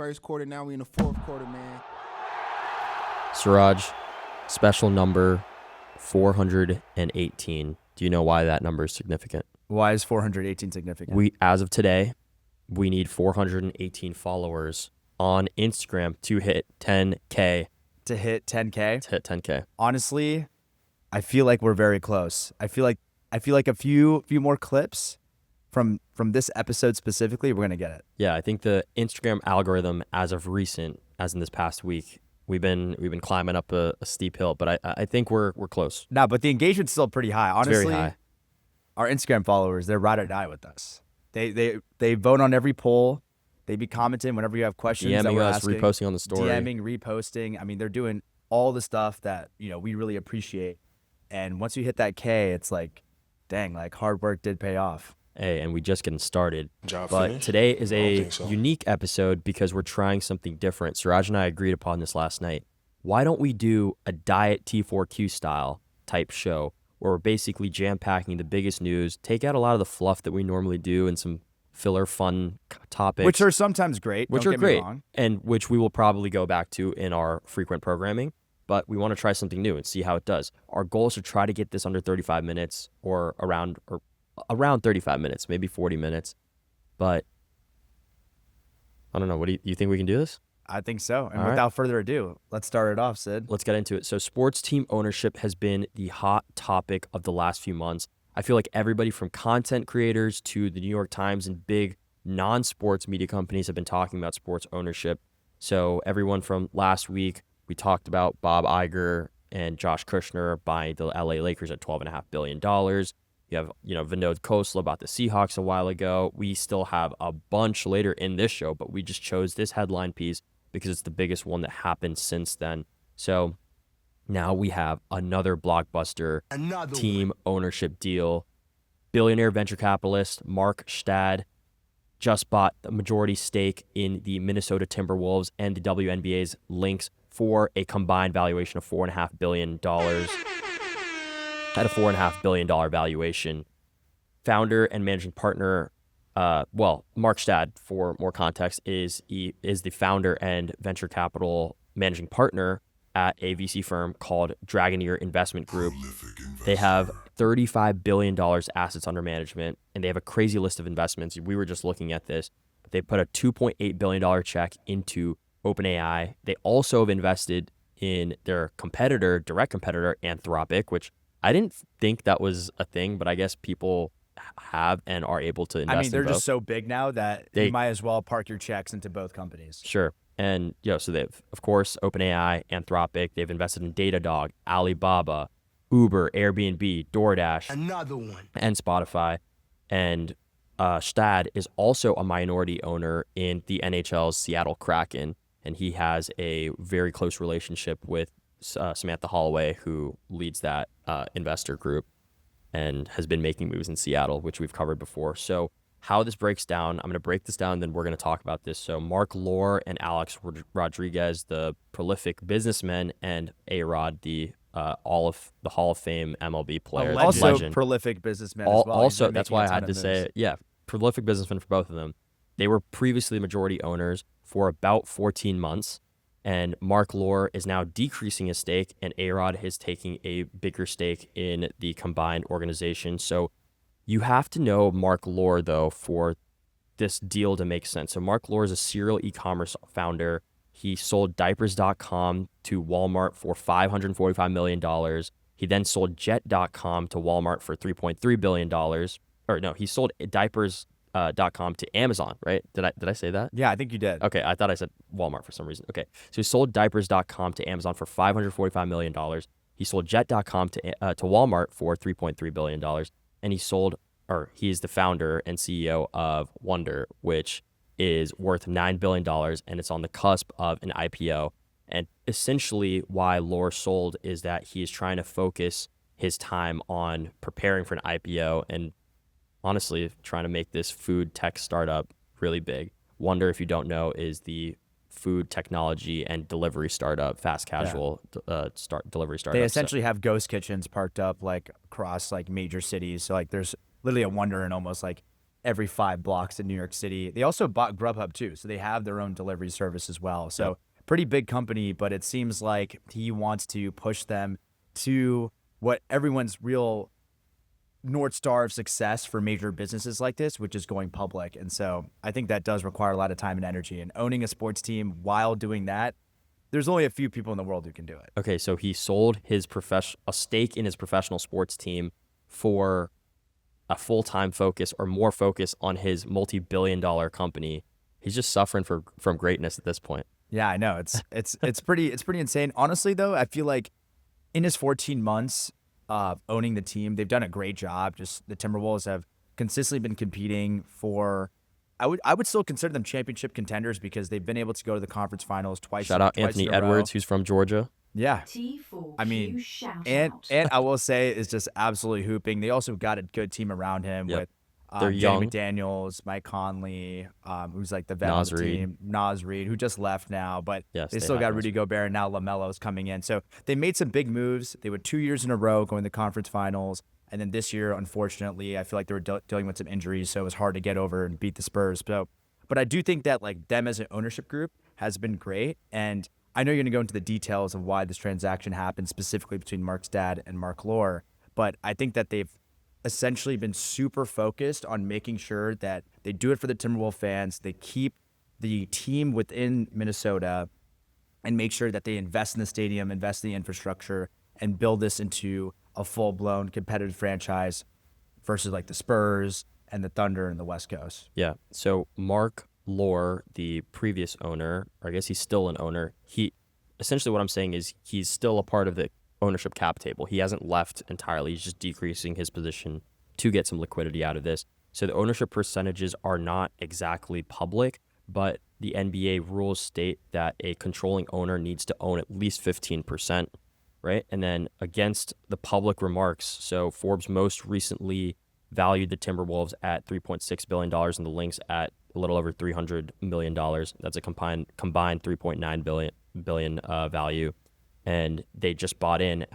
first quarter. Now we in the fourth quarter, man. Siraj, special number 418. Do you know why that number is significant? Why is 418 significant? As of today, we need 418 followers on Instagram to hit 10K. To hit 10K? To hit 10K. Honestly, I feel like we're very close. I feel like a few more clips from this episode specifically, we're gonna get it. Yeah, I think the Instagram algorithm, as of recent, as in this past week, we've been climbing up a steep hill, but I think we're close. No, but the engagement's still pretty high. Honestly, it's very high. Our Instagram followers, they're ride or die with us. They vote on every poll. They be commenting whenever you have questions. DMing that we're us, asking. reposting on the story. DMing, reposting. I mean, they're doing all the stuff that we really appreciate. And once you hit that K, it's like, dang, like hard work did pay off. Hey, and we just getting started. Job but finished? today is a so. unique episode because we're trying something different. Siraj and I agreed upon this last night. Why don't we do a Diet T4Q style type show where we're basically jam-packing the biggest news, take out a lot of the fluff that we normally do and some filler fun topics. Which are sometimes great. Which don't are get me great, wrong. and which we will probably go back to in our frequent programming. But we want to try something new and see how it does. Our goal is to try to get this under 35 minutes or around 35 minutes, maybe 40 minutes. But I don't know. What do you think we can do this? I think so. And All right. without further ado, let's start it off, Sid. Let's get into it. So sports team ownership has been the hot topic of the last few months. I feel like everybody from content creators to the New York Times and big non-sports media companies have been talking about sports ownership. So everyone from last week, we talked about Bob Iger and Josh Kushner buying the LA Lakers at $12.5 billion. You have, Vinod Khosla about the Seahawks a while ago. We still have a bunch later in this show, but we just chose this headline piece because it's the biggest one that happened since then. So now we have another blockbuster team ownership deal. Billionaire venture capitalist Marc Stad just bought a majority stake in the Minnesota Timberwolves and the WNBA's Lynx for a combined valuation of $4.5 billion. At a $4.5 billion valuation. Founder and managing partner, Marc Stad, for more context, is the founder and venture capital managing partner at a VC firm called Dragoneer Investments Group. They have $35 billion assets under management, and they have a crazy list of investments. We were just looking at this. But they put a $2.8 billion check into OpenAI. They also have invested in their direct competitor, Anthropic, which I didn't think that was a thing, but I guess people have and are able to invest in both. I mean, they're just so big now that you might as well park your checks into both companies. Sure. And, so they've, of course, OpenAI, Anthropic, they've invested in Datadog, Alibaba, Uber, Airbnb, DoorDash, Another one. and Spotify. And Stad is also a minority owner in the NHL's Seattle Kraken, and he has a very close relationship with Samantha Holloway, who leads that investor group and has been making moves in Seattle, which we've covered before. So how this breaks down, I'm going to break this down, then we're going to talk about this. So Marc Lore and Alex Rodriguez, the prolific businessmen, and A-Rod, the Hall of Fame MLB player, Also legend. prolific businessman as well. Also, that's why I had to say it. Yeah, prolific businessmen for both of them. They were previously majority owners for about 14 months. And Marc Lore is now decreasing his stake, and A-Rod is taking a bigger stake in the combined organization. So you have to know Marc Lore, though, for this deal to make sense. So Marc Lore is a serial e-commerce founder. He sold diapers.com to Walmart for $545 million. He then sold jet.com to Walmart for $3.3 billion. Or no, he sold diapers.com to Amazon, right? Did I say that? Yeah, I think you did. Okay, I thought I said Walmart for some reason. Okay, so he sold diapers.com to Amazon for $545 million. He sold jet.com to Walmart for $3.3 billion. And he is the founder and CEO of Wonder, which is worth $9 billion, and it's on the cusp of an IPO. And essentially why Lore sold is that he is trying to focus his time on preparing for an IPO and honestly trying to make this food tech startup really big. Wonder, if you don't know, is the food technology and delivery startup, fast casual delivery startup. They essentially have ghost kitchens parked up like across like major cities. So like there's literally a Wonder in almost like every 5 blocks in New York City. They also bought Grubhub too, so they have their own delivery service as well. So pretty big company, but it seems like he wants to push them to what everyone's real North Star of success for major businesses like this, which is going public. And so I think that does require a lot of time and energy. And owning a sports team while doing that, there's only a few people in the world who can do it. Okay, so he sold his a stake in his professional sports team for a full-time focus or more focus on his multi-billion-dollar company. He's just suffering from greatness at this point. Yeah, I know. It's pretty insane. Honestly, though, I feel like in his 14 months owning the team, they've done a great job. Just the Timberwolves have consistently been competing for. I would still consider them championship contenders because they've been able to go to the conference finals twice. Shout out Anthony Edwards, who's from Georgia. Yeah. I mean, and I will say is just absolutely hooping. They also got a good team around him with They're young. McDaniels, Mike Conley, who's like the vet on the team, Naz Reid, who just left now, but they still got Rudy Gobert, and now LaMelo's coming in. So they made some big moves. They went 2 years in a row going to the conference finals. And then this year, unfortunately, I feel like they were dealing with some injuries, so it was hard to get over and beat the Spurs. But I do think that like them as an ownership group has been great. And I know you're going to go into the details of why this transaction happened, specifically between Marc Stad and Marc Lore. But I think that they've essentially been super focused on making sure that they do it for the Timberwolves fans. They keep the team within Minnesota and make sure that they invest in the stadium, invest in the infrastructure, and build this into a full-blown competitive franchise versus like the Spurs and the Thunder and the West Coast. Yeah. So Marc Lore, the previous owner, or I guess he's still an owner, essentially what I'm saying is he's still a part of the ownership cap table. He hasn't left entirely. He's just decreasing his position to get some liquidity out of this. So the ownership percentages are not exactly public, but the NBA rules state that a controlling owner needs to own at least 15%. Right? And then against the public remarks, so Forbes most recently valued the Timberwolves at $3.6 billion and the Lynx at a little over $300 million. That's a combined $3.9 billion value. And they just bought in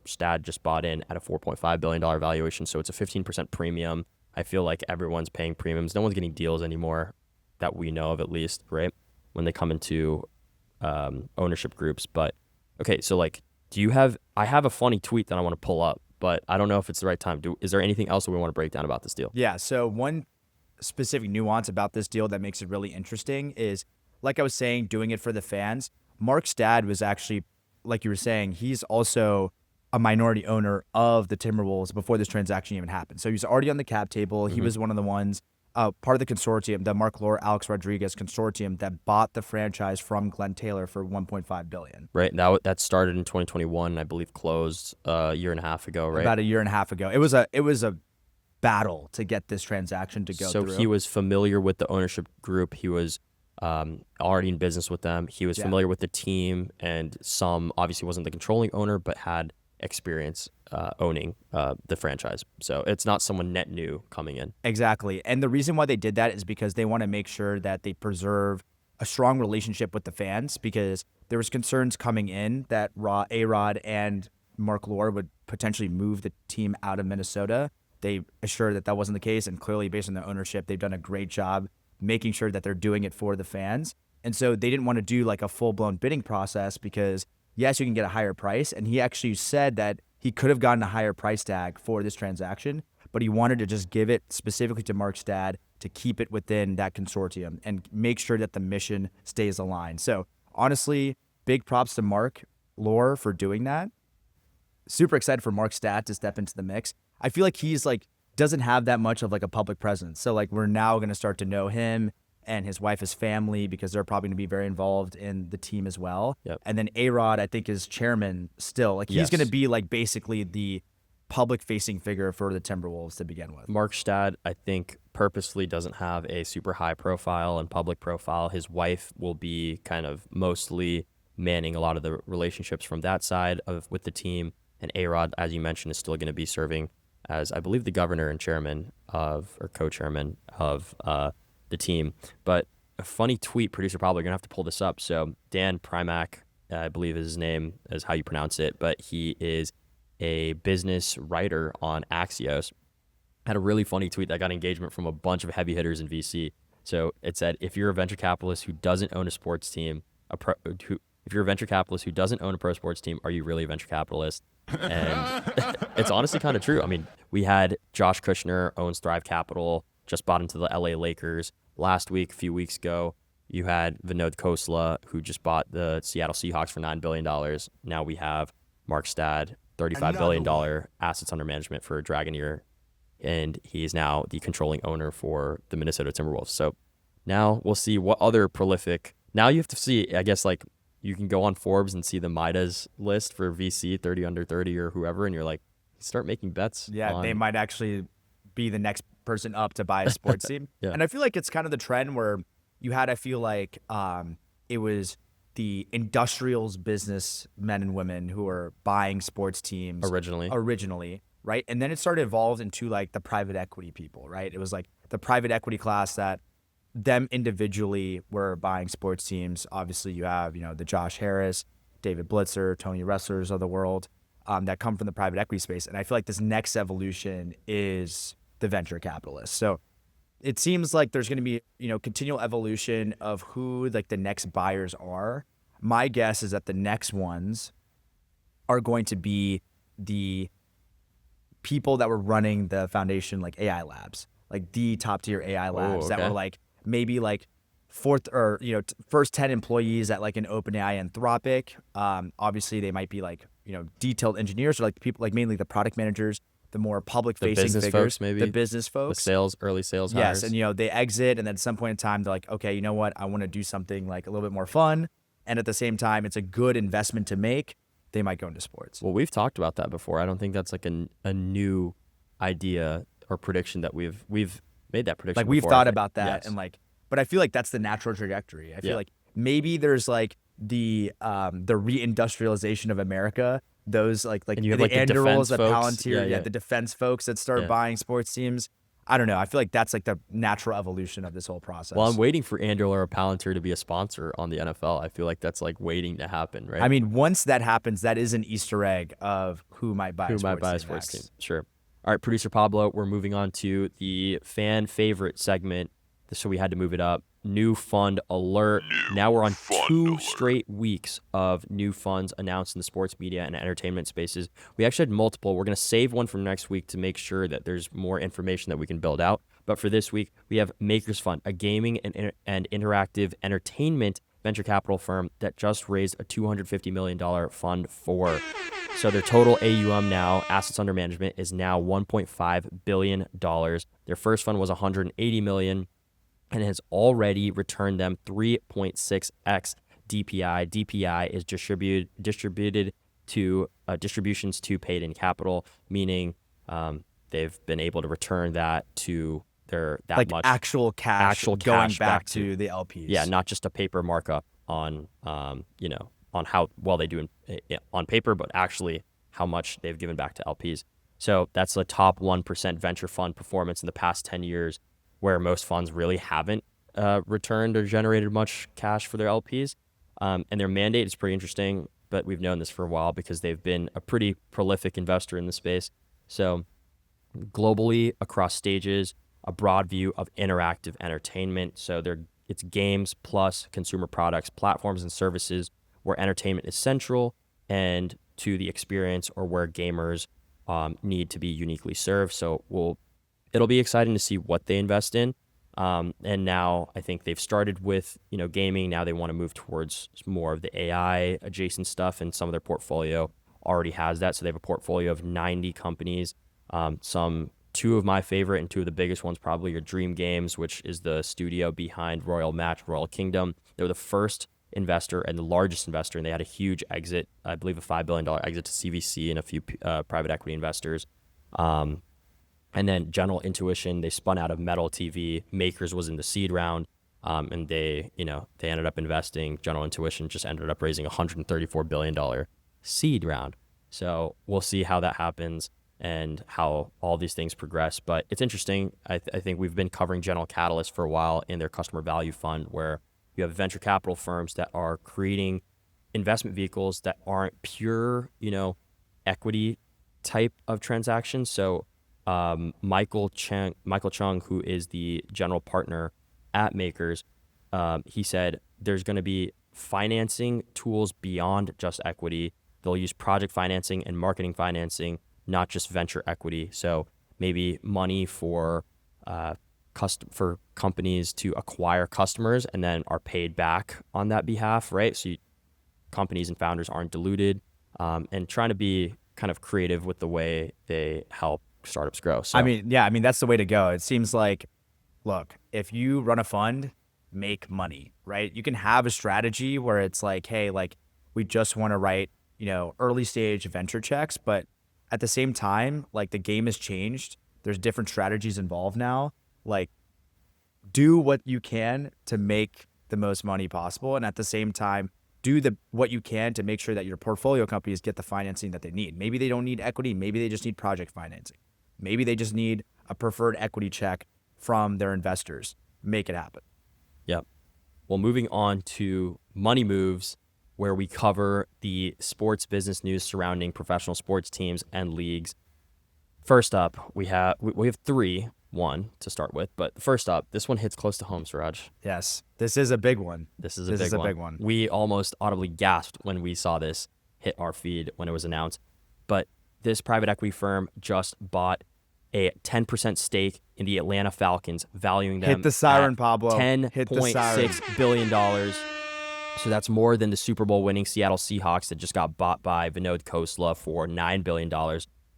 Stad just bought in at a $4.5 billion valuation. So it's a 15% premium. I feel like everyone's paying premiums. No one's getting deals anymore that we know of, at least, right? When they come into ownership groups. But okay, so like, I have a funny tweet that I want to pull up, but I don't know if it's the right time. Is there anything else that we want to break down about this deal? Yeah, so one specific nuance about this deal that makes it really interesting is, like I was saying, doing it for the fans. Marc Stad was actually, like you were saying, he's also a minority owner of the Timberwolves before this transaction even happened. So he's already on the cap table. He was one of the ones, part of the consortium, the Marc Lore, Alex Rodriguez consortium that bought the franchise from Glenn Taylor for $1.5 billion. Right. That started in 2021, I believe, closed a year and a half ago, right? About a year and a half ago. It was a battle to get this transaction to go through. So he was familiar with the ownership group. He was already in business with them. He was familiar with the team, and obviously wasn't the controlling owner, but had experience owning the franchise. So it's not someone net new coming in. Exactly. And the reason why they did that is because they want to make sure that they preserve a strong relationship with the fans, because there was concerns coming in that A-Rod and Marc Lore would potentially move the team out of Minnesota. They assured that wasn't the case, and clearly based on the ownership, they've done a great job making sure that they're doing it for the fans. And so they didn't want to do like a full-blown bidding process because yes, you can get a higher price. And he actually said that he could have gotten a higher price tag for this transaction, but he wanted to just give it specifically to Marc Stad to keep it within that consortium and make sure that the mission stays aligned. So honestly, big props to Marc Lore for doing that. Super excited for Marc Stad to step into the mix. I feel like he's like, doesn't have that much of like a public presence. So like we're now going to start to know him and his wife, his family, because they're probably going to be very involved in the team as well. Yep. And then A-Rod, I think, is chairman still. Like he's going to be like basically the public-facing figure for the Timberwolves to begin with. Marc Stad, I think, purposely doesn't have a super high profile and public profile. His wife will be kind of mostly manning a lot of the relationships from that side with the team. And A-Rod, as you mentioned, is still going to be serving as, I believe, the governor and chairman or co-chairman of the team. But a funny tweet, producer probably going to have to pull this up. So Dan Primack, I believe is his name, is how you pronounce it, but he is a business writer on Axios. had a really funny tweet that got engagement from a bunch of heavy hitters in VC. So it said, if you're a venture capitalist who doesn't own a sports team, if you're a venture capitalist who doesn't own a pro sports team, are you really a venture capitalist? And it's honestly kind of true. I mean, we had Josh Kushner owns Thrive Capital, just bought into the LA Lakers. Last week, a few weeks ago, you had Vinod Khosla, who just bought the Seattle Seahawks for $9 billion. Now we have Marc Stad, $35 billion assets under management for Dragoneer, and he is now the controlling owner for the Minnesota Timberwolves. So now we'll see what other prolific. Now you have to see, I guess, like you can go on Forbes and see the Midas list for VC, 30 under 30 or whoever, and you're like, start making bets. Yeah, they might actually be the next person up to buy a sports team. Yeah. And I feel like it's kind of the trend where you had, I feel like it was the industrials business men and women who were buying sports teams originally, right? And then it started evolved into like the private equity people, right? It was like the private equity class that them individually were buying sports teams. Obviously you have, the Josh Harris, David Blitzer, Tony Wrestlers of the world that come from the private equity space. And I feel like this next evolution is the venture capitalists. So it seems like there's going to be, continual evolution of who like the next buyers are. My guess is that the next ones are going to be the people that were running the foundation, like AI labs, like the top tier AI labs that were like maybe like fourth or, first 10 employees at like an OpenAI Anthropic. Obviously they might be like, detailed engineers or like people like mainly the product managers, the more public-facing figures, folks, maybe the business folks, early sales hires. Yes, and they exit, and then at some point in time, they're like, okay, you know what? I want to do something like a little bit more fun, and at the same time, it's a good investment to make. They might go into sports. Well, we've talked about that before. I don't think that's like a new idea or prediction that we've made that prediction. Like we've before, thought about that, yes. and like, but I feel like that's the natural trajectory. I feel like maybe there's like the reindustrialization of America. Those like and you have the like Andurils, the the Palantir, the defense folks that start Yeah. buying sports teams. I don't know. I feel like that's like the natural evolution of this whole process. Well, I'm waiting for Anduril or Palantir to be a sponsor on the NFL. I feel like that's like waiting to happen, right? I mean, once that happens, that is an Easter egg of who might buy a sports team. Sure. All right, producer Pablo, we're moving on to the fan favorite segment. So we had to move it up. New fund alert. Now we're on 2 straight weeks of new funds announced in the sports media and entertainment spaces. We actually had multiple. We're going to save one for next week to make sure that there's more information that we can build out. But for this week, we have Makers Fund, a gaming and interactive entertainment venture capital firm that just raised a $250 million fund for. So their total AUM now, assets under management, is now $1.5 billion. Their first fund was $180 million. And has already returned them 3.6x DPI. DPI is distributed to distributions to paid in capital, meaning they've been able to return that to their much actual cash going back to the LPs. Yeah, not just a paper markup on on how well they do on paper, but actually how much they've given back to LPs. So that's the top 1% venture fund performance in the past 10 years. Where most funds really haven't returned or generated much cash for their LPs. And their mandate is pretty interesting, but we've known this for a while because they've been a pretty prolific investor in the space. So globally, across stages, a broad view of interactive entertainment. So it's games plus consumer products, platforms, and services where entertainment is central and to the experience or where gamers need to be uniquely served. So it'll be exciting to see what they invest in. And now I think they've started with, gaming. Now they want to move towards more of the AI adjacent stuff, and some of their portfolio already has that. So they have a portfolio of 90 companies. Two of my favorite and two of the biggest ones probably are Dream Games, which is the studio behind Royal Kingdom. They were the first investor and the largest investor, and they had a huge exit, I believe a $5 billion exit to CVC and a few private equity investors. And then General Intuition, they spun out of Metal TV. Makers was in the seed round, and they ended up investing. General Intuition just ended up raising a $134 billion seed round. So we'll see how that happens and how all these things progress. But it's interesting. I think we've been covering General Catalyst for a while in their customer value fund, where you have venture capital firms that are creating investment vehicles that aren't pure, equity type of transactions. So Michael Chung, who is the general partner at Makers, he said there's going to be financing tools beyond just equity. They'll use project financing and marketing financing, not just venture equity. So maybe money for companies to acquire customers and then are paid back on that behalf, right? So companies and founders aren't diluted, and trying to be kind of creative with the way they help startups grow. So I mean, that's the way to go. It seems like, look, if you run a fund, make money, right? You can have a strategy where it's like, hey, like we just want to write, early stage venture checks, but at the same time, like the game has changed. There's different strategies involved now. Like, do what you can to make the most money possible, and at the same time, do what you can to make sure that your portfolio companies get the financing that they need. Maybe they don't need equity. Maybe they just need project financing. Maybe they just need a preferred equity check from their investors. Make it happen. Yep. Well, moving on to Money Moves, where we cover the sports business news surrounding professional sports teams and leagues. First up, we have one to start with, but first up, this one hits close to home, Suraj. Yes, this is a big one. This is a big one. We almost audibly gasped when we saw this hit our feed when it was announced. But this private equity firm just bought a 10% stake in the Atlanta Falcons, valuing them Hit the siren, at Pablo. $10.6 billion. So that's more than the Super Bowl winning Seattle Seahawks that just got bought by Vinod Khosla for $9 billion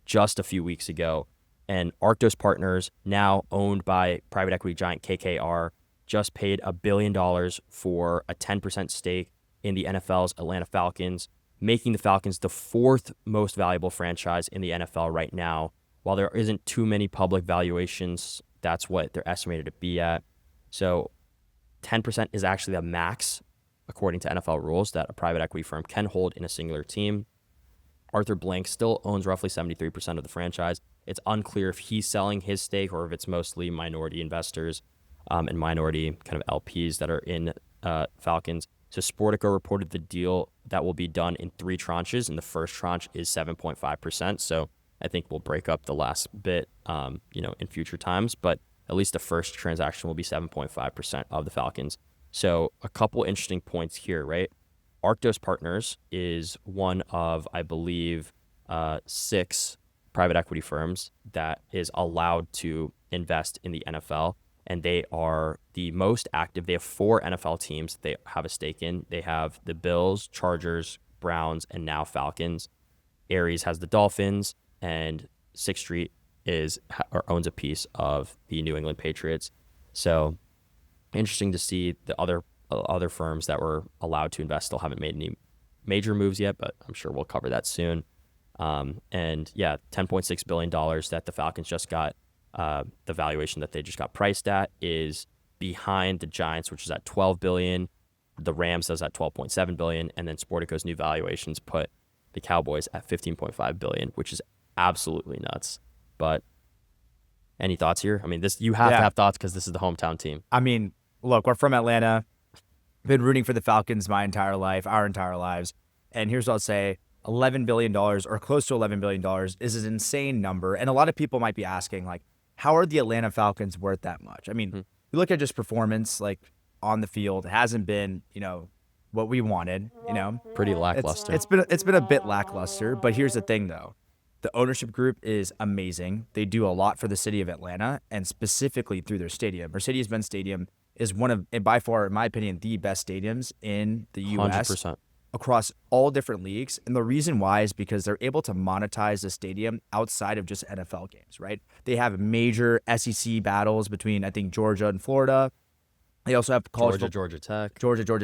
just a few weeks ago. And Arctos Partners, now owned by private equity giant KKR, just paid $1 billion for a 10% stake in the NFL's Atlanta Falcons, making the Falcons the fourth most valuable franchise in the NFL right now. While there isn't too many public valuations, that's what they're estimated to be at. So 10% is actually the max, according to NFL rules, that a private equity firm can hold in a singular team. Arthur Blank still owns roughly 73% of the franchise. It's unclear if he's selling his stake or if it's mostly minority investors and minority kind of LPs that are in Falcons. So Sportico reported the deal that will be done in 3 tranches, and the first tranche is 7.5%. So I think we'll break up the last bit, in future times, but at least the first transaction will be 7.5% of the Falcons. So a couple interesting points here, right? Arctos Partners is one of, I believe, 6 private equity firms that is allowed to invest in the NFL, and they are the most active. They have 4 NFL teams they have a stake in. They have the Bills, Chargers, Browns, and now Falcons. Ares has the Dolphins, and Sixth Street owns a piece of the New England Patriots. So interesting to see the other firms that were allowed to invest still haven't made any major moves yet, but I'm sure we'll cover that soon. And yeah, $10.6 billion that the Falcons just got, the valuation that they just got priced at is behind the Giants, which is at $12 billion. The Rams is at $12.7 billion, and then Sportico's new valuations put the Cowboys at $15.5 billion, which is absolutely nuts. But any thoughts here? I mean, you have to have thoughts because this is the hometown team. I mean, look, we're from Atlanta. Been rooting for the Falcons our entire lives. And here's what I'll say. $11 billion or close to $11 billion is an insane number. And a lot of people might be asking, like, how are the Atlanta Falcons worth that much? I mean, you look at just performance, like, on the field, it hasn't been, what we wanted, Pretty lackluster. It's been a bit lackluster, but here's the thing, though. The ownership group is amazing. They do a lot for the city of Atlanta, and specifically through their stadium. Mercedes-Benz Stadium is one of, and by far, in my opinion, the best stadiums in the U.S. 100%. Across all different leagues. And the reason why is because they're able to monetize the stadium outside of just NFL games, right? They have major SEC battles between, I think, Georgia and Florida. They also have Georgia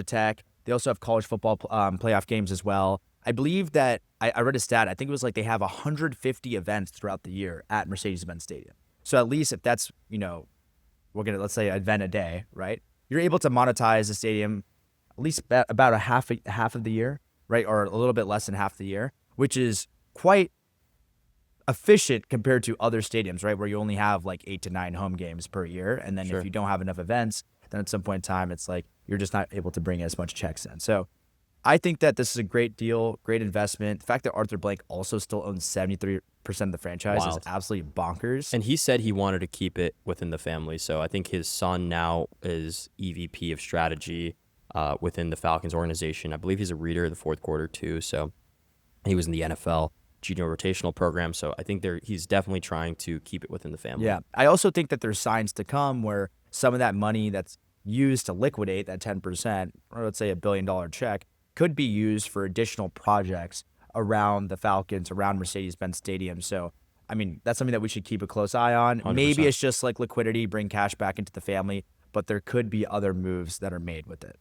Tech. They also have college football playoff games as well. I believe that I read a stat. I think it was like they have 150 events throughout the year at Mercedes-Benz Stadium. So at least if that's, let's say, an event a day, right? You're able to monetize the stadium at least about a half of the year, right? Or a little bit less than half the year, which is quite efficient compared to other stadiums, right? Where you only have like 8 to 9 home games per year. And then if you don't have enough events, then at some point in time, it's like you're just not able to bring as much checks in. So I think that this is a great deal, great investment. The fact that Arthur Blank also still owns 73% of the franchise Wild. is absolutely bonkers. And he said he wanted to keep it within the family. So I think his son now is EVP of strategy within the Falcons organization. I believe he's a reader of the fourth quarter too. So he was in the NFL junior rotational program. So I think he's definitely trying to keep it within the family. Yeah. I also think that there's signs to come where some of that money that's used to liquidate that 10%, or let's say $1 billion check, could be used for additional projects around the Falcons, around Mercedes-Benz Stadium. So, I mean, that's something that we should keep a close eye on. 100%. Maybe it's just like liquidity, bring cash back into the family, but there could be other moves that are made with it.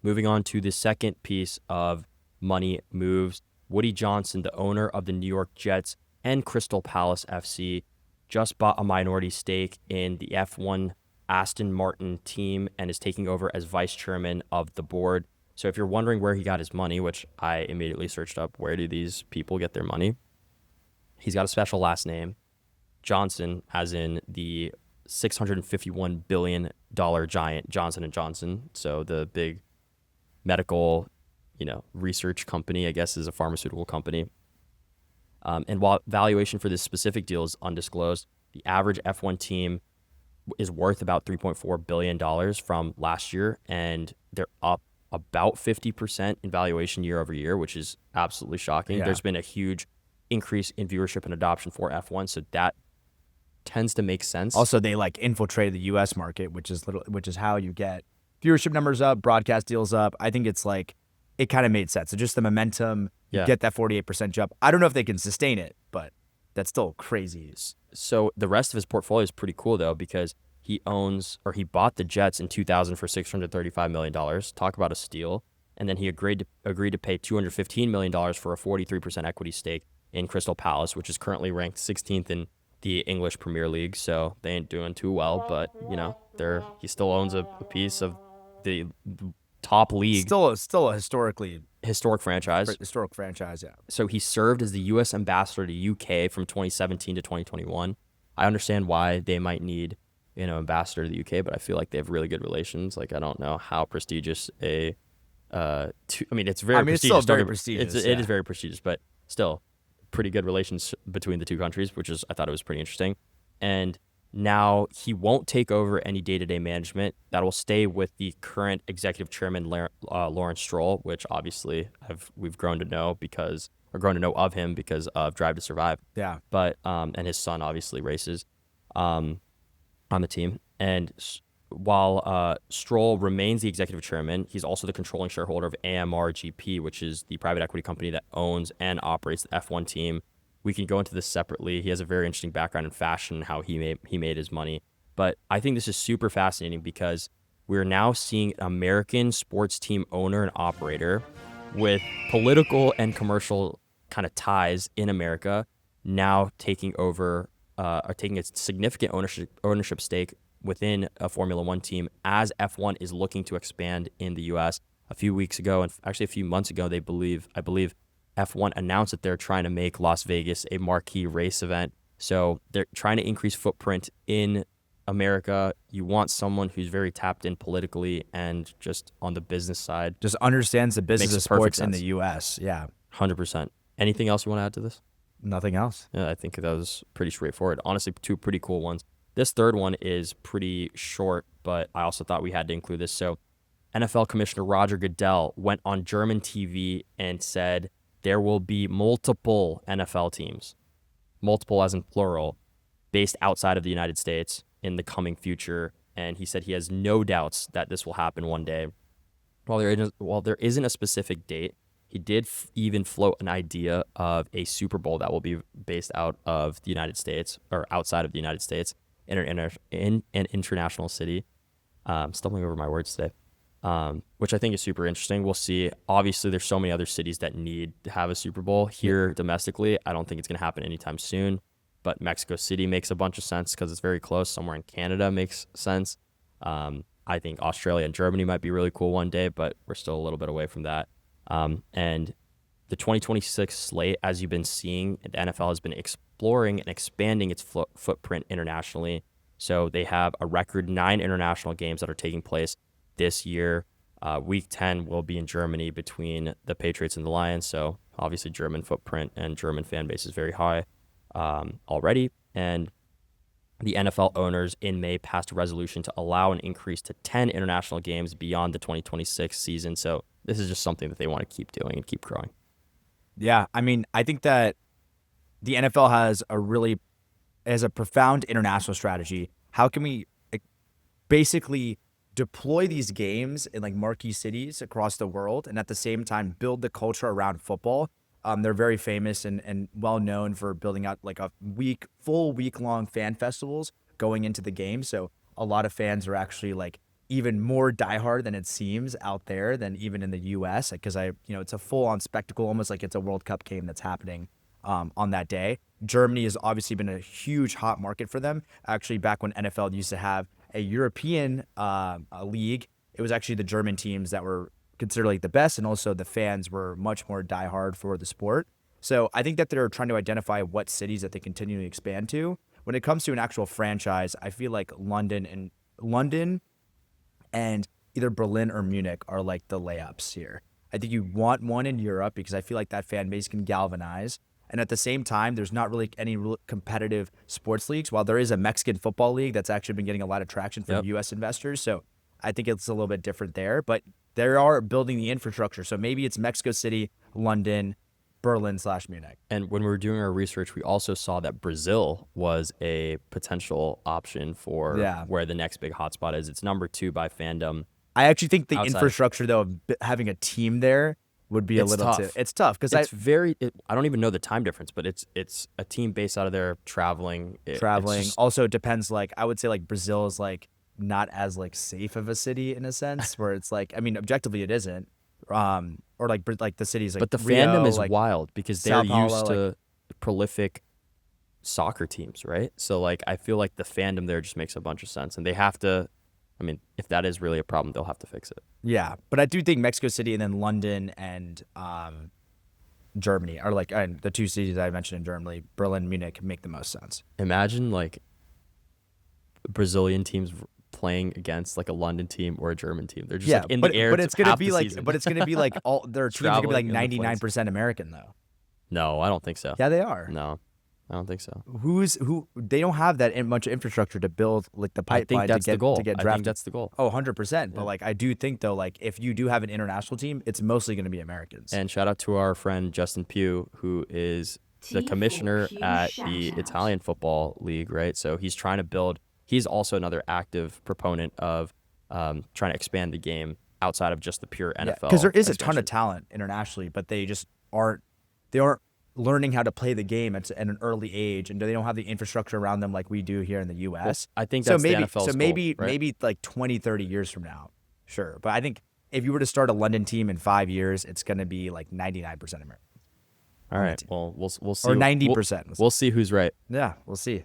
Moving on to the second piece of money moves, Woody Johnson, the owner of the New York Jets and Crystal Palace FC, just bought a minority stake in the F1 Aston Martin team and is taking over as vice chairman of the board. So if you're wondering where he got his money, which I immediately searched up, where do these people get their money? He's got a special last name, Johnson, as in the $651 billion giant Johnson & Johnson. So the big medical, research company, I guess, is a pharmaceutical company. And while valuation for this specific deal is undisclosed, the average F1 team is worth about $3.4 billion from last year, and they're up about 50% in valuation year over year, which is absolutely shocking. Yeah. There's been a huge increase in viewership and adoption for F1, so that tends to make sense. Also, they infiltrated the U.S. market, which is how you get viewership numbers up, broadcast deals up. I think it's it kind of made sense. So just the momentum, you get that 48% jump. I don't know if they can sustain it, but that's still crazy. So the rest of his portfolio is pretty cool though, because he bought the Jets in 2000 for $635 million. Talk about a steal. And then he agreed to pay $215 million for a 43% equity stake in Crystal Palace, which is currently ranked 16th in the English Premier League. So they ain't doing too well, but he still owns a piece of the top league. Still a historic franchise. Historic franchise, yeah. So he served as the U.S. ambassador to UK from 2017 to 2021. I understand why they might need ambassador to the UK, but I feel like they have really good relations. I don't know how prestigious it's very prestigious. It's still very prestigious. It is very prestigious, but still pretty good relations between the two countries, which is, I thought it was pretty interesting. And now he won't take over any day-to-day management. That will stay with the current executive chairman, Lawrence Stroll, which obviously we've grown to know of him because of Drive to Survive. Yeah. But and his son obviously races on the team. And while Stroll remains the executive chairman, he's also the controlling shareholder of AMR GP, which is the private equity company that owns and operates the F1 team. We can go into this separately. He has a very interesting background in fashion and how he made his money. But I think this is super fascinating because we're now seeing an American sports team owner and operator with political and commercial kind of ties in America now taking over or taking a significant ownership stake within a Formula One team as F1 is looking to expand in the U.S. A few weeks ago, and actually a few months ago, I believe F1 announced that they're trying to make Las Vegas a marquee race event. So they're trying to increase footprint in America. You want someone who's very tapped in politically and just on the business side. Just understands the business of sports in sense. the U.S. Yeah. 100%. Anything else you want to add to this? Nothing else. Yeah, I think that was pretty straightforward. Honestly, two pretty cool ones. This third one is pretty short, but I also thought we had to include this. So NFL Commissioner Roger Goodell went on German TV and said there will be multiple NFL teams, multiple as in plural, based outside of the United States in the coming future. And he said he has no doubts that this will happen one day. While there isn't a specific date, he did even float an idea of a Super Bowl that will be based out of the United States or outside of the United States in an international city. Stumbling over my words today, which I think is super interesting. We'll see. Obviously, there's so many other cities that need to have a Super Bowl here domestically. I don't think it's going to happen anytime soon, but Mexico City makes a bunch of sense because it's very close. Somewhere in Canada makes sense. I think Australia and Germany might be really cool one day, but we're still a little bit away from that. And the 2026 slate, as you've been seeing, the NFL has been exploring and expanding its footprint internationally. So they have a record 9 international games that are taking place this year. Week 10 will be in Germany between the Patriots and the Lions. So obviously German footprint and German fan base is very high already. And the NFL owners in May passed a resolution to allow an increase to 10 international games beyond the 2026 season. So this is just something that they want to keep doing and keep growing. Yeah, I mean, I think that the NFL has a profound international strategy. How can we basically deploy these games in like marquee cities across the world and at the same time build the culture around football? They're very famous and well known for building out like full week-long fan festivals going into the game. So a lot of fans are actually like even more diehard than it seems out there than even in the US, because it's a full-on spectacle, almost like it's a World Cup game that's happening on that day. Germany has obviously been a huge hot market for them. Actually, back when NFL used to have a European league, it was actually the German teams that were considered like the best, and also the fans were much more diehard for the sport. So I think that they're trying to identify what cities that they continue to expand to. When it comes to an actual franchise, I feel like London and either Berlin or Munich are like the layups here. I think you want one in Europe because I feel like that fan base can galvanize. And at the same time, there's not really any real competitive sports leagues. While there is a Mexican football league that's actually been getting a lot of traction from U.S. investors. So I think it's a little bit different there. But they are building the infrastructure. So maybe it's Mexico City, London, Berlin/Munich. And when we were doing our research, we also saw that Brazil was a potential option for where the next big hotspot is. It's number 2 by fandom. I actually think the infrastructure, though, of having a team there would be a little tough. It's tough because I don't even know the time difference, but it's a team based out of there traveling. Also, it depends. Like I would say, like Brazil is like not as like safe of a city in a sense, where it's like, I mean, objectively it isn't. Or like the cities like, but the Rio, fandom is like wild because they're used to prolific soccer teams, right? So like I feel like the fandom there just makes a bunch of sense, and they have to. I mean, if that is really a problem, they'll have to fix it. Yeah, but I do think Mexico City and then London and Germany are like the two cities that I mentioned in Germany, Berlin, Munich, make the most sense. Imagine like Brazilian teams playing against like a London team or a German team. They're just like in the air. But it's gonna be like, season. but it's gonna be like all their teams are gonna be like 99% American though. No, I don't think so. Yeah, they are. No, I don't think so. They don't have that much infrastructure to build like the pipeline to get drafted. I think that's the goal. Oh, 100%. But like I do think though, like if you do have an international team, it's mostly going to be Americans. And shout out to our friend Justin Pugh, who is the commissioner at the Italian Football League, right? So he's trying to build. He's also another active proponent of trying to expand the game outside of just the pure NFL. Because there is a ton of talent internationally, but they just aren't learning how to play the game at an early age, and they don't have the infrastructure around them like we do here in the U.S. Well, I think that's the NFL's goal, right? Maybe like 20, 30 years from now, sure. But I think if you were to start a London team in 5 years, it's going to be like 99% American. All right. Well, we'll see. Or 90%. We'll see who's right. Yeah, we'll see.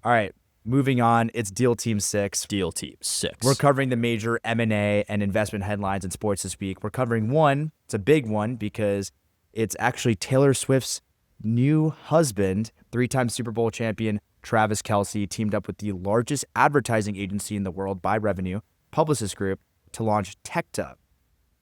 All right. Moving on, it's Deal Team 6. Deal Team 6. We're covering the major M&A and investment headlines in sports this week. We're covering one. It's a big one because it's actually Taylor Swift's new husband, 3-time Super Bowl champion Travis Kelce, teamed up with the largest advertising agency in the world by revenue, Publicis Group, to launch TEKTA.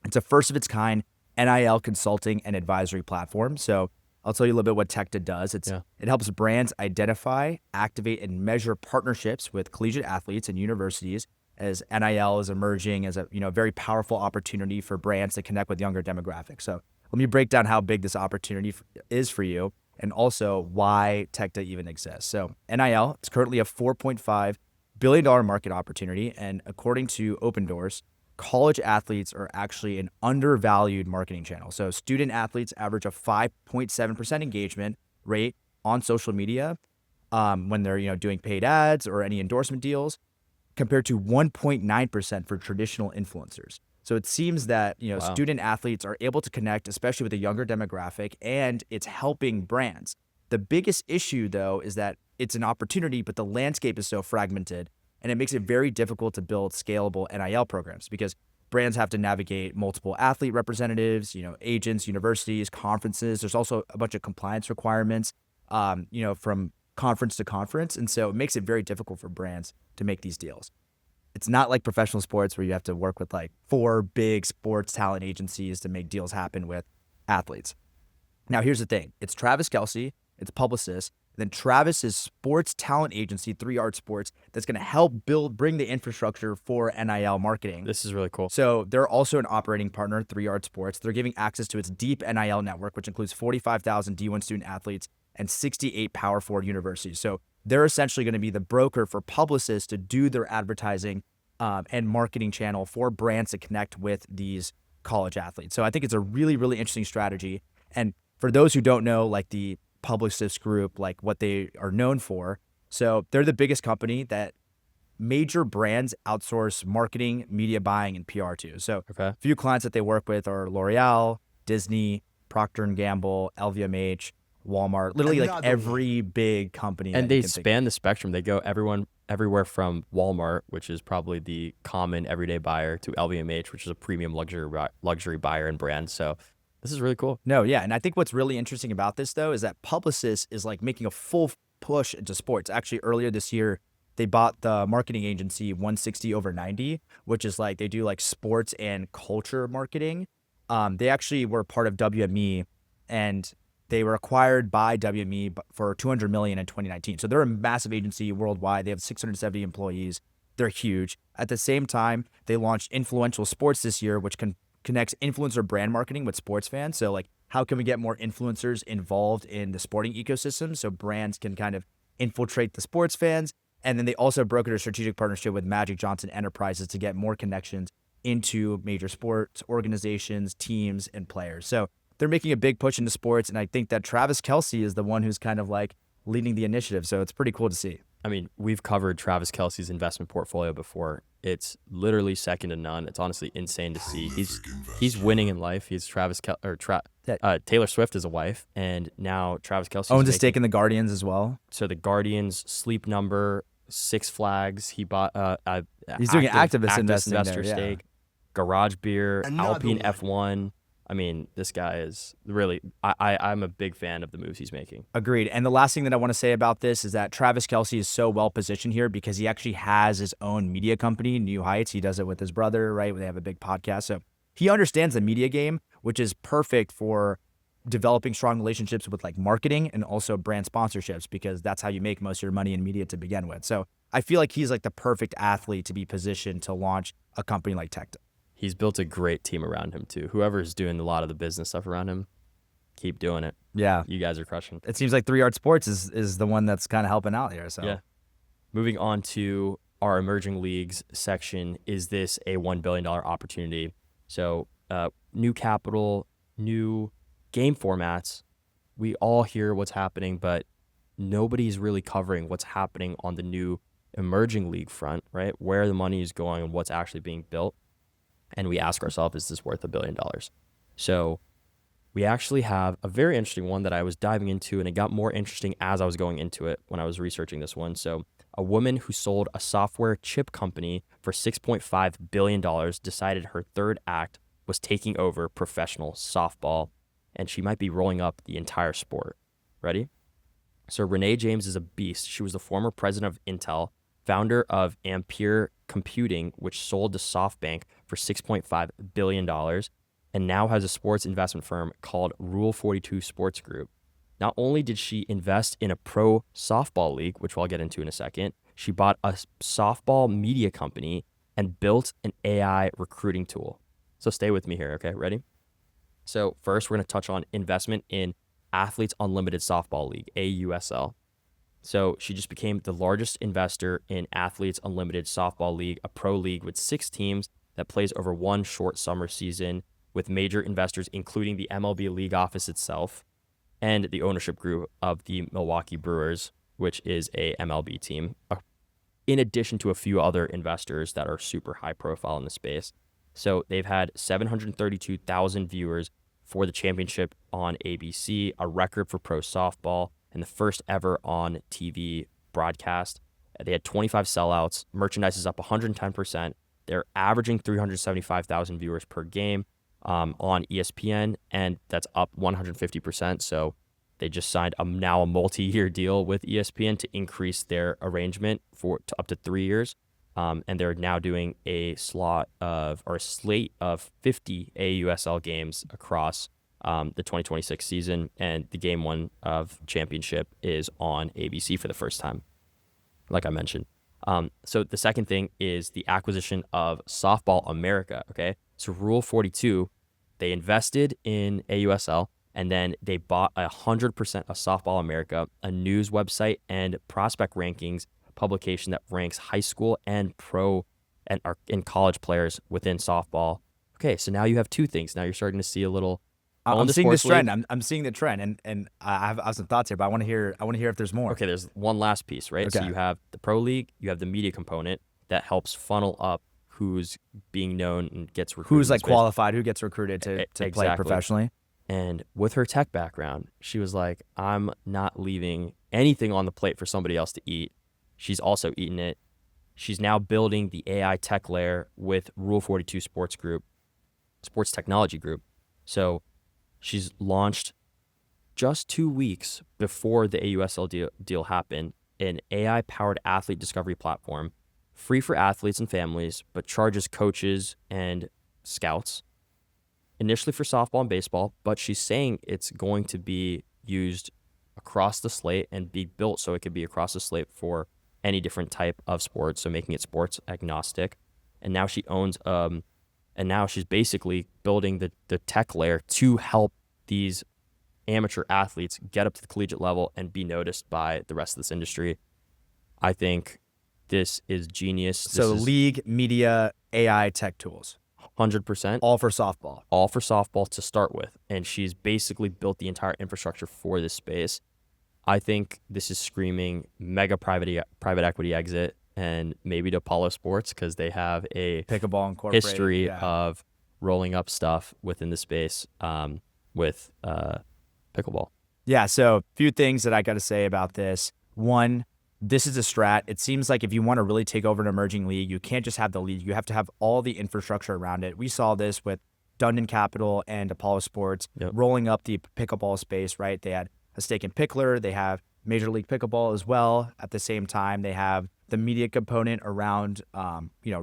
It's a first-of-its-kind NIL consulting and advisory platform. So I'll tell you a little bit what TEKTA does. It helps brands identify, activate, and measure partnerships with collegiate athletes and universities as NIL is emerging as a very powerful opportunity for brands to connect with younger demographics. So let me break down how big this opportunity is for you and also why TEKTA even exists. So NIL is currently a $4.5 billion market opportunity, and according to Open Doors, college athletes are actually an undervalued marketing channel. So student athletes average a 5.7% engagement rate on social media when they're doing paid ads or any endorsement deals, compared to 1.9% for traditional influencers. So it seems that student athletes are able to connect, especially with a younger demographic, and it's helping brands. The biggest issue, though, is that it's an opportunity, but the landscape is so fragmented, and it makes it very difficult to build scalable NIL programs because brands have to navigate multiple athlete representatives, agents, universities, conferences. There's also a bunch of compliance requirements, from conference to conference, and so it makes it very difficult for brands to make these deals. It's not like professional sports where you have to work with like 4 big sports talent agencies to make deals happen with athletes. Now, here's the thing. It's Travis Kelce, it's Publicis, then Travis's sports talent agency, 3 Art Sports, that's going to help bring the infrastructure for NIL marketing. This is really cool. So they're also an operating partner, 3 Art Sports. They're giving access to its deep NIL network, which includes 45,000 D1 student athletes and 68 Power 4 universities. So they're essentially going to be the broker for Publicis to do their advertising and marketing channel for brands to connect with these college athletes. So I think it's a really, really interesting strategy. And for those who don't know, like the Publicis Group, like what they are known for. So they're the biggest company that major brands outsource marketing, media buying, and PR to. So a few clients that they work with are L'Oreal, Disney, Procter & Gamble, LVMH, Walmart, literally like every big company. And they span the spectrum. They go everywhere from Walmart, which is probably the common everyday buyer, to LVMH, which is a premium luxury buyer and brand. So this is really cool. No, yeah. And I think what's really interesting about this, though, is that Publicis is like making a full push into sports. Actually, earlier this year, they bought the marketing agency 160over90, which is like they do like sports and culture marketing. They actually were part of WME, and they were acquired by WME for $200 million in 2019. So they're a massive agency worldwide. They have 670 employees. They're huge. At the same time, they launched Influential Sports this year, which connects influencer brand marketing with sports fans. So like, how can we get more influencers involved in the sporting ecosystem so brands can kind of infiltrate the sports fans? And then they also brokered a strategic partnership with Magic Johnson Enterprises to get more connections into major sports organizations, teams, and players. So they're making a big push into sports. And I think that Travis Kelce is the one who's kind of like leading the initiative. So it's pretty cool to see. I mean, we've covered Travis Kelce's investment portfolio before. It's literally second to none. It's honestly insane to see. He's winning in life. He's Taylor Swift is a wife, and now Travis Kelce owns a stake in the Guardians as well. So the Guardians, Sleep Number, Six Flags. He bought he's doing activist investor there, stake, Garage Beer, Alpine F1. I mean, this guy is really, I'm a big fan of the moves he's making. Agreed. And the last thing that I want to say about this is that Travis Kelce is so well positioned here because he actually has his own media company, New Heights. He does it with his brother, right? They have a big podcast. So he understands the media game, which is perfect for developing strong relationships with like marketing and also brand sponsorships, because that's how you make most of your money in media to begin with. So I feel like he's like the perfect athlete to be positioned to launch a company like TEKTA. He's built a great team around him, too. Whoever's doing a lot of the business stuff around him, keep doing it. Yeah. You guys are crushing. It seems like 3 Art Sports is the one that's kind of helping out here. So yeah. Moving on to our emerging leagues section, is this a $1 billion opportunity? So new capital, new game formats. We all hear what's happening, but nobody's really covering what's happening on the new emerging league front, right? Where the money is going and what's actually being built. And we ask ourselves, is this worth $1 billion? So we actually have a very interesting one that I was diving into, and it got more interesting as I was going into it when I was researching this one. So a woman who sold a software chip company for $6.5 billion decided her third act was taking over professional softball, and she might be rolling up the entire sport. Ready? So Renée James is a beast. She was the former president of Intel, founder of Ampere Computing, which sold to SoftBank for $6.5 billion, and now has a sports investment firm called Rule42 Sports Group. Not only did she invest in a pro softball league, which I'll get into in a second, she bought a softball media company and built an AI recruiting tool. So stay with me here, okay? Ready? So first, we're going to touch on investment in Athletes Unlimited Softball League, AUSL. So she just became the largest investor in Athletes Unlimited Softball League, a pro league with 6 teams that plays over one short summer season, with major investors including the MLB league office itself and the ownership group of the Milwaukee Brewers, which is a MLB team, in addition to a few other investors that are super high profile in the space. So they've had 732,000 viewers for the championship on ABC, a record for pro softball, and the first ever on TV broadcast. They had 25 sellouts. Merchandise is up 110%. They're averaging 375,000 viewers per game on ESPN, and that's up 150%. So they just signed now a multi-year deal with ESPN to increase their arrangement to up to 3 years. and they're now doing a slate of 50 AUSL games across the 2026 season, and the game 1 of championship is on ABC for the first time, like I mentioned. So the second thing is the acquisition of Softball America. Okay, so Rule42, they invested in AUSL, and then they bought 100% of Softball America, a news website and prospect rankings publication that ranks high school and pro and college players within softball. Okay, so now you have two things. Now you're starting to see a little. I'm seeing this trend. I'm seeing the trend, and I have some thoughts here, but I want to hear if there's more. Okay, there's one last piece, right? Okay. So you have the pro league, you have the media component that helps funnel up who's being known and gets recruited. Who's like qualified? Who gets recruited to play Exactly. professionally? And with her tech background, she was like, I'm not leaving anything on the plate for somebody else to eat. She's also eaten it. She's now building the AI tech layer with Rule42 Sports Group, Sports Technology Group. So she's launched just 2 weeks before the AUSL deal happened, an AI-powered athlete discovery platform, free for athletes and families, but charges coaches and scouts, initially for softball and baseball, but she's saying it's going to be used across the slate and be built so it could be across the slate for any different type of sport, so making it sports agnostic. And now she owns, and now she's basically building the tech layer to help these amateur athletes get up to the collegiate level and be noticed by the rest of this industry. I think this is genius. So league, media, AI, tech tools. 100%. All for softball. All for softball to start with. And she's basically built the entire infrastructure for this space. I think this is screaming mega private equity exit, and maybe to Apollo Sports, because they have a Pickleball Incorporated history of rolling up stuff within the space with pickleball. Yeah, so a few things that I got to say about this. One, this is a strat. It seems like if you want to really take over an emerging league, you can't just have the league. You have to have all the infrastructure around it. We saw this with Dundon Capital and Apollo Sports rolling up the pickleball space, right? They had a stake in Pickler. They have Major League Pickleball as well. At the same time, they have the media component around,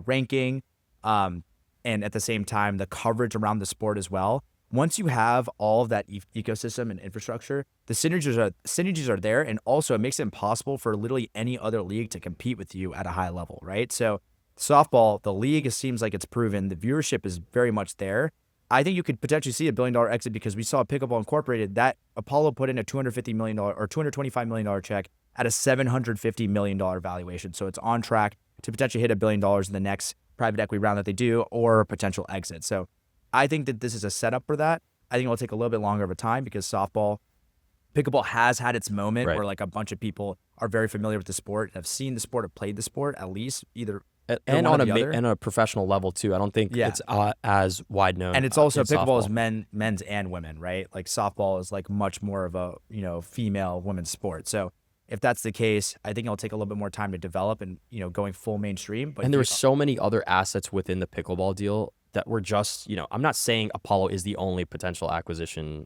ranking, and at the same time, the coverage around the sport as well. Once you have all of that ecosystem and infrastructure, the synergies are there, and also it makes it impossible for literally any other league to compete with you at a high level, right? So softball, the league, it seems like it's proven. The viewership is very much there. I think you could potentially see $1 billion exit because we saw Pickleball Incorporated that Apollo put in a $250 million or $225 million check at a $750 million valuation. So it's on track to potentially hit $1 billion in the next private equity round that they do, or a potential exit. So I think that this is a setup for that. I think it'll take a little bit longer of a time because pickleball has had its moment where like a bunch of people are very familiar with the sport, have seen the sport, have played the sport at least either. And on a professional level too. I don't think it's as wide known. And it's also pickleball is men's and women, right? Like softball is like much more of a female women's sport. So if that's the case, I think it'll take a little bit more time to develop and going full mainstream. But there were so many other assets within the pickleball deal that were just I'm not saying Apollo is the only potential acquisition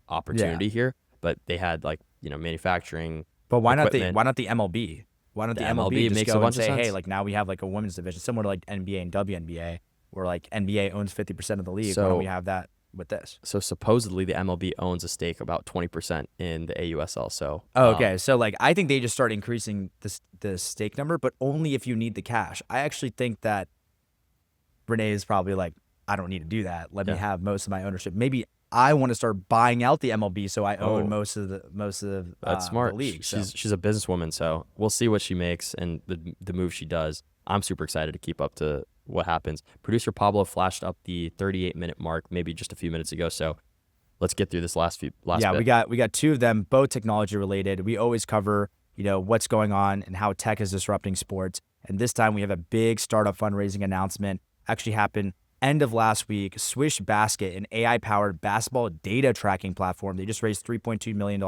opportunity here, but they had manufacturing. But why equipment. Why not the MLB? Why don't the MLB just makes go a bunch and say, of sense. hey, like now we have like a women's division similar to like NBA and WNBA, where like NBA owns 50% of the league. Why don't we have that with this? So supposedly the MLB owns a stake about 20% in the AUSL. So okay, so like I think they just start increasing the stake number, but only if you need the cash. I actually think that Renee is probably like, I don't need to do that. Let me have most of my ownership. Maybe I want to start buying out the MLB so I own most of that's smart. The league. She's a businesswoman, so we'll see what she makes and the move she does. I'm super excited to keep up to what happens. Producer Pablo flashed up the 38-minute mark maybe just a few minutes ago, so let's get through this last bit. We got two of them, both technology related. We always cover what's going on and how tech is disrupting sports, and this time we have a big startup fundraising announcement. Actually happened end of last week. Swish Basket, an AI-powered basketball data tracking platform. They just raised $3.2 million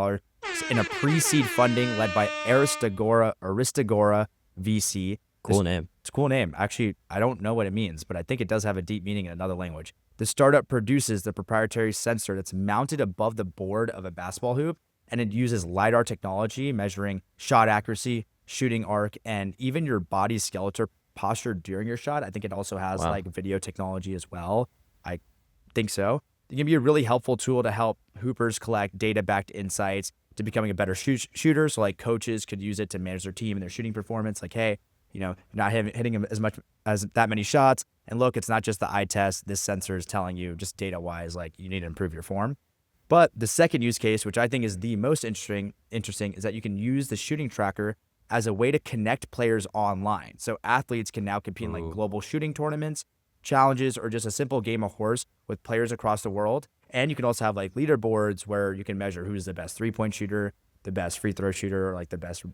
in a pre-seed funding led by Aristagora VC. Cool name. It's a cool name. Actually, I don't know what it means, but I think it does have a deep meaning in another language. The startup produces the proprietary sensor that's mounted above the board of a basketball hoop, and it uses lidar technology, measuring shot accuracy, shooting arc, and even your body's posture during your shot. I think it also has Wow. like video technology as well. I think so. It can be a really helpful tool to help hoopers collect data-backed insights to becoming a better shooter. So like coaches could use it to manage their team and their shooting performance. Like, hey, you're not hitting them as much as that many shots. And look, it's not just the eye test. This sensor is telling you just data-wise, like you need to improve your form. But the second use case, which I think is the most interesting, is that you can use the shooting tracker as a way to connect players online. So athletes can now compete in like global shooting tournaments, challenges, or just a simple game of horse with players across the world. And you can also have like leaderboards where you can measure who's the best 3-point shooter, the best free throw shooter, or like the best,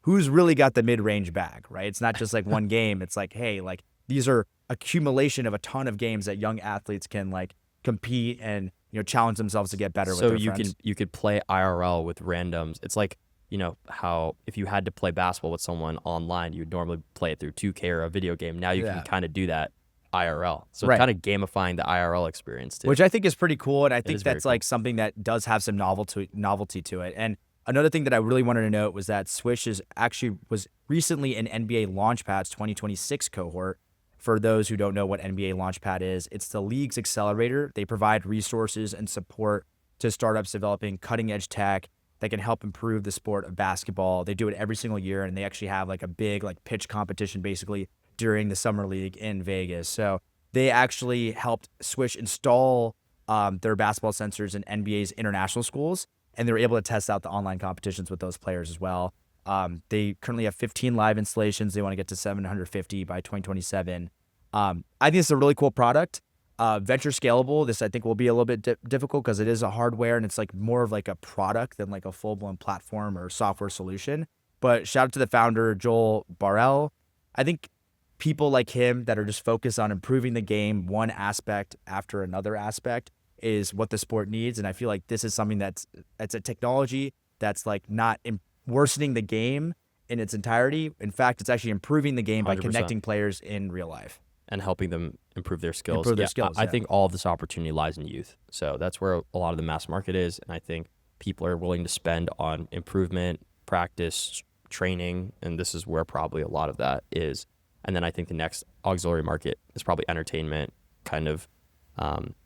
who's really got the mid-range bag, right? It's not just like one game. It's like, hey, like these are accumulation of a ton of games that young athletes can like compete and, challenge themselves to get better with their friends. So you could play IRL with randoms. It's like, how if you had to play basketball with someone online, you would normally play it through 2K or a video game. Now you can kind of do that IRL. So Right. kind of gamifying the IRL experience too. Which I think is pretty cool. And I think is very that's like something that does have some novelty to it. And another thing that I really wanted to note was that Swish was recently in NBA Launchpad's 2026 cohort. For those who don't know what NBA Launchpad is, it's the league's accelerator. They provide resources and support to startups developing cutting-edge tech that can help improve the sport of basketball. They do it every single year, and they actually have like a big like pitch competition basically during the summer league in Vegas. So they actually helped Swish install their basketball sensors in NBA's international schools, and they were able to test out the online competitions with those players as well. They currently have 15 live installations. They want to get to 750 by 2027. I think it's a really cool product. Venture scalable. This I think will be a little bit difficult because it is a hardware and it's like more of like a product than like a full-blown platform or software solution. But shout out to the founder, Joel Barrell. I think people like him that are just focused on improving the game, one aspect after another aspect, is what the sport needs. And I feel like this is something that's a technology that's like not worsening the game in its entirety. In fact, it's actually improving the game by 100%. connecting players in real life. And helping them improve their skills. I Yeah. think all of this opportunity lies in youth. So that's where a lot of the mass market is. And I think people are willing to spend on improvement, practice, training. And this is where probably a lot of that is. And then I think the next auxiliary market is probably entertainment, kind of,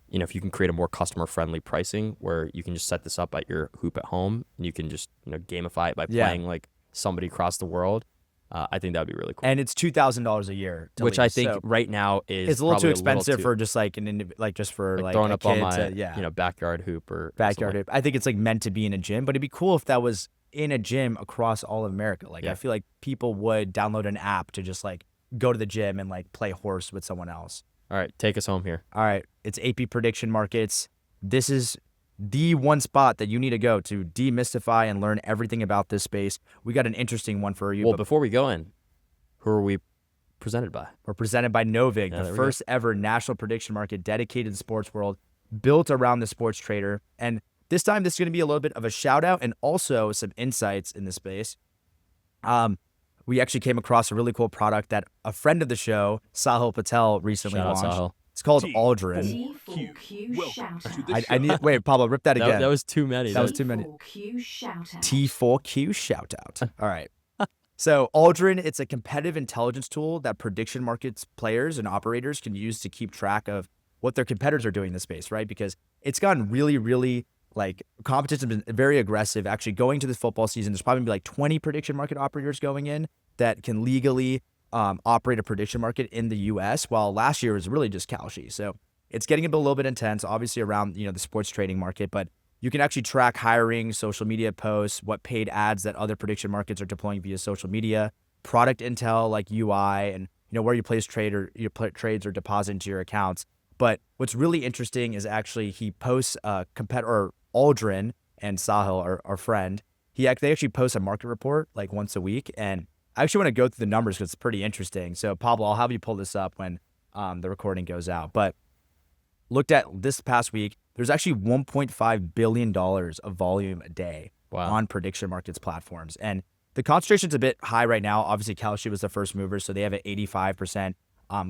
if you can create a more customer-friendly pricing where you can just set this up at your hoop at home and you can just gamify it by playing like somebody across the world. I think that would be really cool. And it's $2,000 a year, which I think right now is it's a little too probably expensive for just like throwing a up on kid my to, backyard hoop or backyard hoop. I think it's like meant to be in a gym, but it'd be cool if that was in a gym across all of America. Like I feel like people would download an app to just like go to the gym and like play horse with someone else. All right, take us home here. All right, it's AP Prediction Markets. This is the one spot that you need to go to demystify and learn everything about this space. We got an interesting one for you. Well, before we go in, who are we presented by? We're presented by Novig, the first ever national prediction market dedicated to the sports world, built around the sports trader. And this time, this is going to be a little bit of a shout out and also some insights in the space. We actually came across a really cool product that a friend of the show, Sahil Patel, recently Shout out, launched. Sahil. It's called Aldrin. I need wait, Pablo, rip that again. That was too many. That was too many. T4Q shout out. T4Q shout out. All right. So Aldrin, it's a competitive intelligence tool that prediction markets players and operators can use to keep track of what their competitors are doing in the space, right? Because it's gotten really, really like competition has been very aggressive. Actually, going to this football season, there's probably gonna be like 20 prediction market operators going in that can legally operate a prediction market in the U.S. While last year was really just Kalshi. So it's getting a little bit intense, obviously around the sports trading market, but you can actually track hiring, social media posts, what paid ads that other prediction markets are deploying via social media, product intel like UI, and where you place trades or deposit into your accounts. But what's really interesting is actually he posts a competitor, Aldrin and Sahil, our friend. They actually post a market report like once a week, and I actually want to go through the numbers because it's pretty interesting. So Pablo, I'll have you pull this up when the recording goes out. But looked at this past week, there's actually $1.5 billion of volume a day on prediction markets platforms. And the concentration's a bit high right now. Obviously, Kalshi was the first mover, so they have an 85%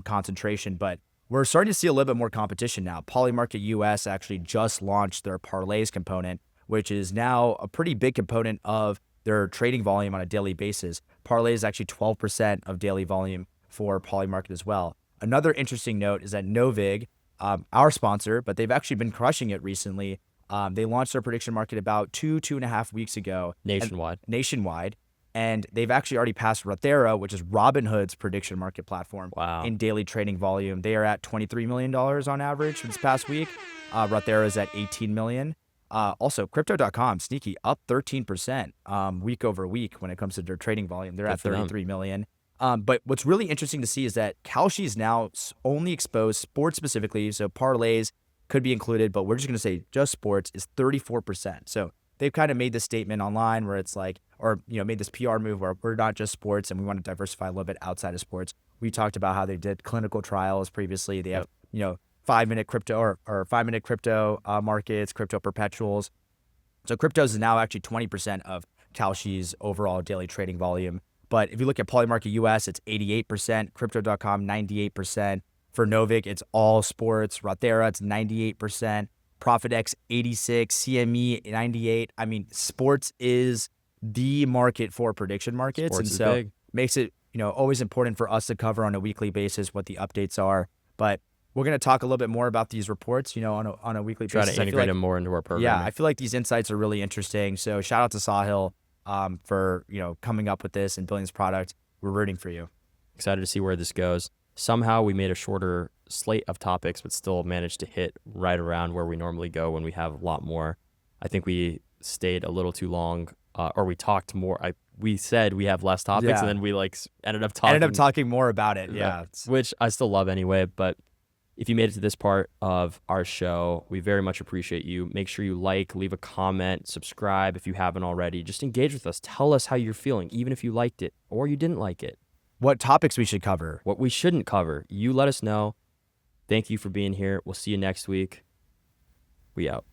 concentration. But we're starting to see a little bit more competition now. Polymarket US actually just launched their parlays component, which is now a pretty big component of their trading volume on a daily basis. Parlay is actually 12% of daily volume for Polymarket as well. Another interesting note is that Novig, our sponsor, but they've actually been crushing it recently. They launched their prediction market about 2.5 weeks ago. Nationwide. And they've actually already passed Rothera, which is Robinhood's prediction market platform, in daily trading volume. They are at $23 million on average for this past week. Rothera is at $18 million. Also, Crypto.com, sneaky, up 13% week over week when it comes to their trading volume. They're at $33 million. But what's really interesting to see is that Kalshi is now only exposed sports specifically. So parlays could be included, but we're just going to say just sports is 34%. So they've kind of made this statement online where it's like, or, made this PR move where we're not just sports and we want to diversify a little bit outside of sports. We talked about how they did clinical trials previously. They have, 5-minute crypto or 5-minute crypto markets, crypto perpetuals. So cryptos is now actually 20% of Kalshi's overall daily trading volume. But if you look at Polymarket US, it's 88%, Crypto.com 98%. For Novig, it's all sports. Rothera, it's 98%. ProfitX 86, CME 98. I mean, sports is the market for prediction markets. Sports and is so big. Makes it, always important for us to cover on a weekly basis what the updates are. But we're going to talk a little bit more about these reports, on a weekly basis. Try to integrate them more into our program. Yeah, I feel like these insights are really interesting. So shout out to Sahil for, coming up with this and building this product. We're rooting for you. Excited to see where this goes. Somehow we made a shorter slate of topics, but still managed to hit right around where we normally go when we have a lot more. I think we stayed a little too long, or we talked more. We said we have less topics, and then we ended up talking more about it. Yeah, which I still love anyway. But if you made it to this part of our show, we very much appreciate you. Make sure you leave a comment, subscribe if you haven't already. Just engage with us. Tell us how you're feeling, even if you liked it or you didn't like it. What topics we should cover. What we shouldn't cover. You let us know. Thank you for being here. We'll see you next week. We out.